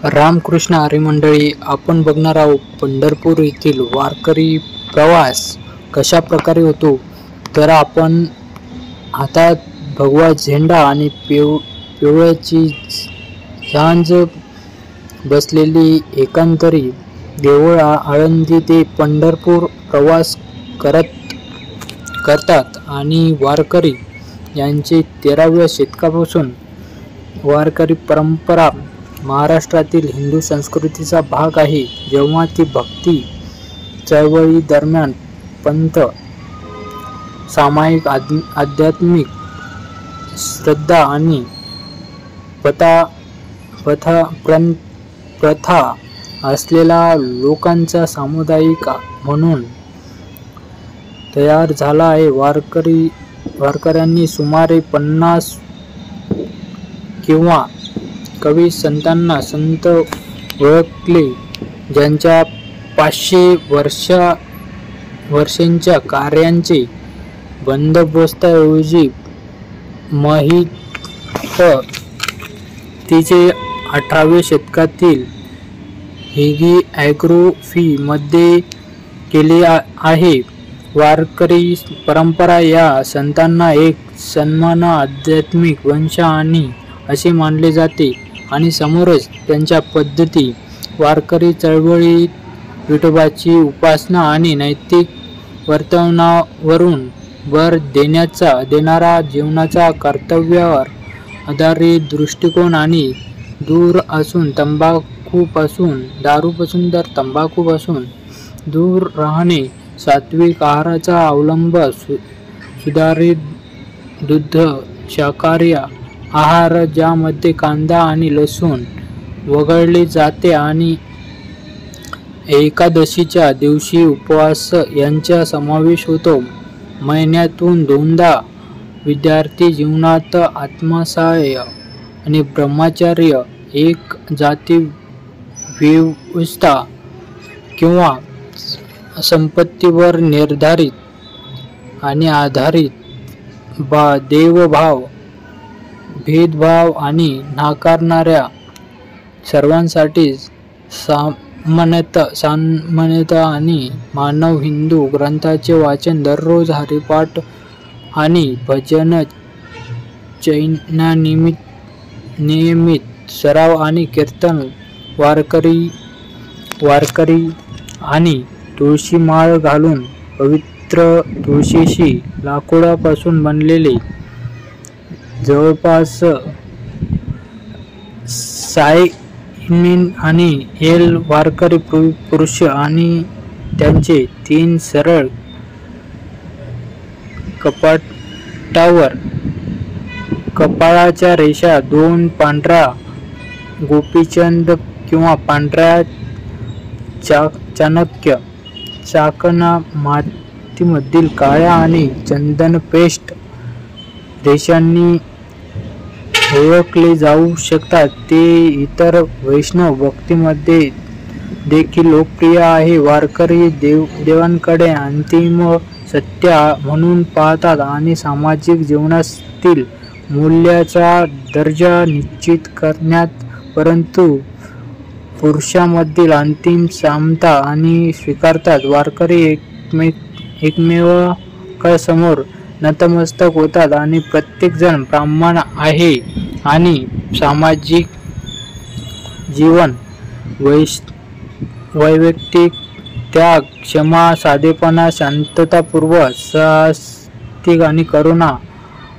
रामकृष्ण हरी मंडळी, आपण बघणार आहोत पंढरपूर येथील वारकरी प्रवास कशा प्रकारे होतो. तर आपण हातात भगवा झेंडा आणि पिवळ्याची झांज बसलेली एकांतरी देऊळ आळंदी ते पंढरपूर प्रवास करतात आणि वारकरी यांचे 13व्या शतकापासून वारकरी परंपरा महाराष्ट्रातील हिंदू संस्कृतीचा भाग आहे. जेव्हा ती भक्ती चळवळी दरम्यान पंथ, सामायिक आध्यात्मिक श्रद्धा आणि प्रथा असलेला लोकांचा सामुदायिक म्हणून तयार झाला आहे. वारकऱ्यांनी सुमारे 50 किंवा कवी संतांना संत ओळखले, ज्यांच्या 500 वर्षांच्या कार्याचे बंदोबस्ताऐवजी तिचे 18व्या शतकातील हेगिओग्राफी मध्ये केले आहे. वारकरी परंपरा या संतांना एक सन्मान आध्यात्मिक वंश आणि असे मानले जाते आणि समोरच त्यांच्या पद्धती वारकरी चळवळीत विठोबाची उपासना आणि नैतिक वर्तनावरून भर देणारा जीवनाचा कर्तव्यावर आधारित दृष्टिकोन आणि दूर असून तंबाखूपासून दूर राहणे, सात्विक आहाराचा अवलंब, सुधारित दूध, शाकाहारी आहार ज्यामध्ये कांदा आणि लसूण वगळले जाते आणि एकादशीच्या दिवशी उपवास यांचा समावेश होतो. महिन्यातून 2दा विद्यार्थी जीवनात आत्मसहाय्य आणि ब्रह्मचर्य, एक जाती व्यवस्था किंवा संपत्तीवर निर्धारित आणि आधारित देवभाव, भेदभाव आणि नाकारणाऱ्या सर्वांसाठी सामान्यता आणि मानव हिंदू ग्रंथाचे वाचन, दररोज हरिपाठ आणि भजन, नियमित सराव आणि कीर्तन, वारकरी आणि तुळशी माळ घालून पवित्र तुळशीशी लाकूडापासून बनलेले जवळपास 6 आणि एल वारकरी पुरुष आणि त्यांचे 3 सरळ कपाटावर कपाळाच्या रेषा, 2 पांढरा गोपीचंद किंवा पांढऱ्या चाकणा, मातीमधील काळ्या आणि चंदन पेस्ट रेषांनी ओळखले जाऊ शकतात. ते इतर वैष्णव भक्तीमध्ये देखील लोकप्रिय आहे. वारकरी देवांकडे अंतिम सत्य म्हणून पाहतात आणि सामाजिक जीवनातील मूल्याचा दर्जा निश्चित करण्यात, परंतु पुरुषांमधील अंतिम समता आणि स्वीकारतात. वारकरी एकमेकांसमोर नतमस्तक होतात आणि प्रत्येक जण ब्राह्मण आहे आणि सामाजिक जीवन, वैयक्तिक त्याग, क्षमा, साधेपणा, शांततापूर्वक, साहसिक आणि करुणा,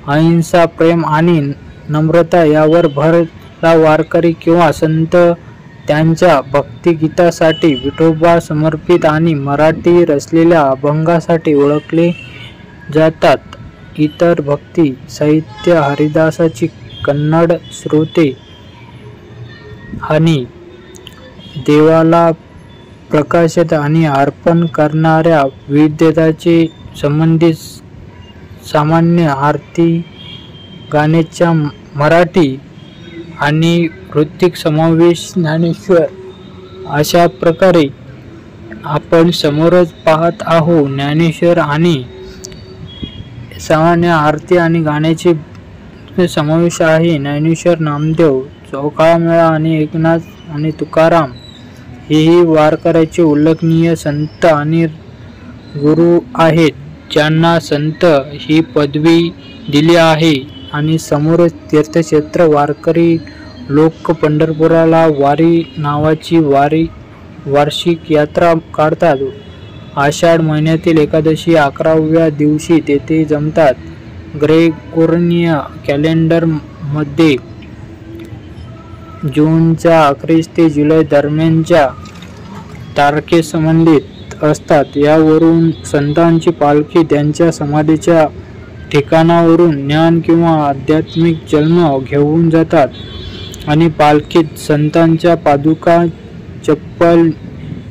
अहिंसा, प्रेम आणि नम्रता यावर भरला. वारकरी किंवा संत त्यांच्या भक्तिगीतासाठी, विठोबा समर्पित आणि मराठी रचलेल्या अभंगासाठी ओळखले जातात. इतर भक्ती साहित्य, हरिदासाची कन्नड स्तोत्रे आणि देवाला प्रकाशित आणि अर्पण करणाऱ्या विविधतेचे संबंधित सामान्य आरती गाण्यांचा मराठी आणि वृत्तिक समावेश. ज्ञानेश्वर अशा प्रकारे आपण समोरच पाहत आहोत. ज्ञानेश्वर आणि सामान्य आरती आणि गाण्याचे समावेश आहे. ज्ञानेश्वर, नामदेव, चोखाळा मेळा आणि एकनाथ आणि तुकाराम हेही वारकऱ्याचे उल्लेखनीय संत आणि गुरु आहेत, ज्यांना संत ही पदवी दिली आहे. आणि समोरच तीर्थक्षेत्र वारकरी लोक पंढरपुराला वारी नावाची वार्षिक यात्रा काढतात. आषाढ महिन्यातील एकादशी 11व्या दिवशी तेथे जमतात. ग्रेगोरियन कॅलेंडर मध्ये जूनच्या 11 ते जुलै दरम्यानच्या तारखेसंबंधित असतात. यावरून संतांची पालखी त्यांच्या समाधीच्या ठिकाणावरून ज्ञान किंवा आध्यात्मिक जन्म घेऊन जातात आणि पालखीत संतांच्या पादुका, चप्पल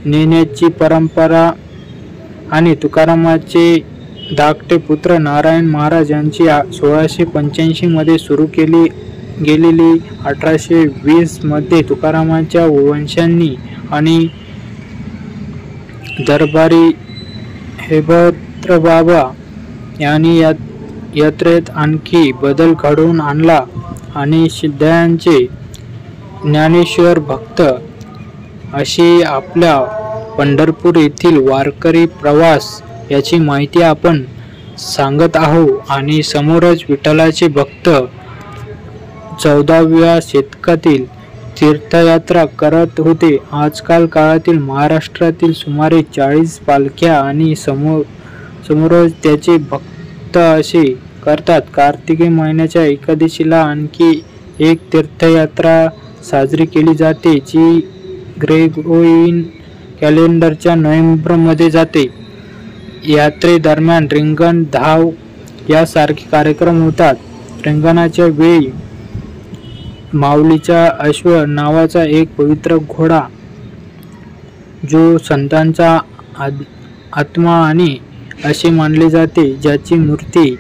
नेण्याची परंपरा आणि तुकारामाचे धाकटे पुत्र नारायण महाराज यांची 1685 मध्ये सुरू केली गेलेली 1820 मध्ये तुकारामांच्या वंशांनी आणि दरबारी हेबतबाबा यांनी यात्रेत आणखी बदल घडवून आणला आणि सिद्धांचे ज्ञानेश्वर भक्त अशी आपल्या पंढरपूर येथील वारकरी प्रवास याची माहिती आपण सांगत आहोत. आणि समोरच विठ्ठलाचे भक्त 14व्या शतकातील तीर्थयात्रा करत होते. आजकाल काळातील महाराष्ट्रातील सुमारे 40 पालख्या आणि समोरच त्याचे भक्त असे करतात. कार्तिकी महिन्याच्या एकादशीला आणखी एक तीर्थयात्रा साजरी केली जाते, जी ग्रेगोरियन कॅलेंडरच्या नोव्हेंबरमध्ये जाते. यात्रेदरम्यान रिंगण, धाव यासारखे कार्यक्रम होतात. रिंगणाच्या वेळी माऊलीचा अश्व नावाचा एक पवित्र घोडा, जो संतांचा आत्मा आणि असे मानले जाते, ज्याची मूर्ती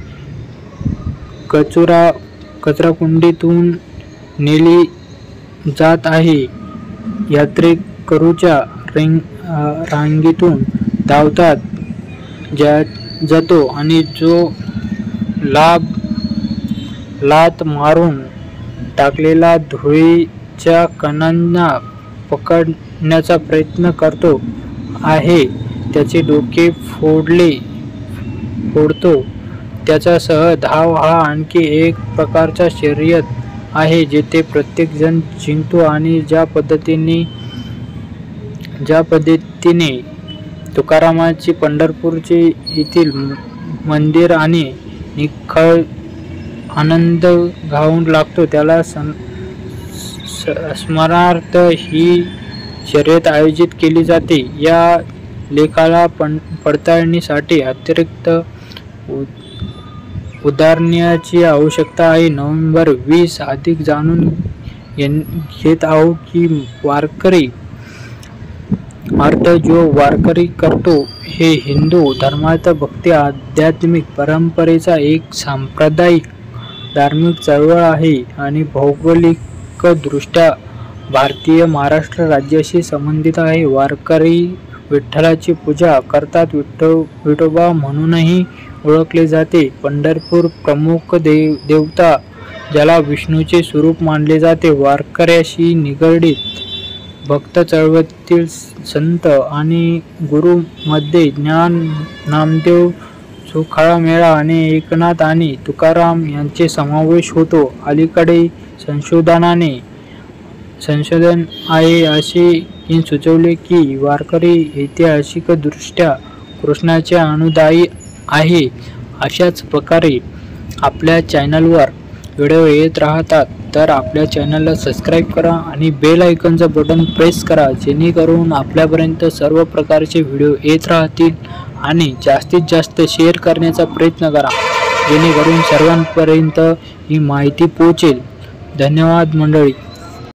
कचराकुंडीतून नेली जात आहे, यात्रेकरूच्या रांगेतून धावतात जातो आणि जो लात मारून टाकलेला धुळीच्या कणांना पकडण्याचा प्रयत्न करतो आहे, त्याचे डोके फोडतो. त्याच्यासह धाव हा आणखी एक प्रकारचा शर्यत आहे, जेथे प्रत्येक जण जिंकतो. आणि ज्या पद्धतीने तुकारामाची पंढरपूरचे येथील मंदिर आणि निखळ आनंद घाऊन लागतो, त्याला स्मरणार्थ ही शर्यत आयोजित केली जाते. या लेखाला पडताळणीसाठी अतिरिक्त उदाहरणाची आवश्यकता आहे. नोव्हेंबर 20 अधिक जाणून घेत आहोत की वारकरी अर्थ. जो वारकरी करतो हे हिंदू धर्माचा भक्ती आध्यात्मिक परंपरेचा एक सांप्रदायिक धार्मिक चळवळ आहे आणि भौगोलिकदृष्ट्या भारतीय महाराष्ट्र राज्याशी संबंधित आहे. वारकरी विठ्ठलाची पूजा करतात. विठोबा म्हणूनही ओळखले जाते. पंढरपूर प्रमुख देवता, ज्याला विष्णूचे स्वरूप मानले जाते. वारकऱ्याशी निगडीत भक्त चळवळीतील संत आणि गुरु मध्ये ज्ञान, नामदेव, चोखाळा मेळा आणि एकनाथ आणि तुकाराम यांचे समावेश होतो. अलीकडे संशोधन आहे असे सुचवले की वारकरी ऐतिहासिकदृष्ट्या कृष्णाचे अनुयायी आहे. अशाच प्रकारे आपल्या चॅनलवर व्हिडिओ येत राहतात, तर आपल्या चॅनलला सबस्क्राईब करा आणि बेल आयकॉनचं बटन प्रेस करा, जेणेकरून आपल्यापर्यंत सर्व प्रकारचे व्हिडिओ येत राहतील. आणि जास्तीत जास्त शेअर करण्याचा प्रयत्न करा, जेणेकरून सर्वांपर्यंत ही माहिती पोहोचेल. धन्यवाद मंडळी.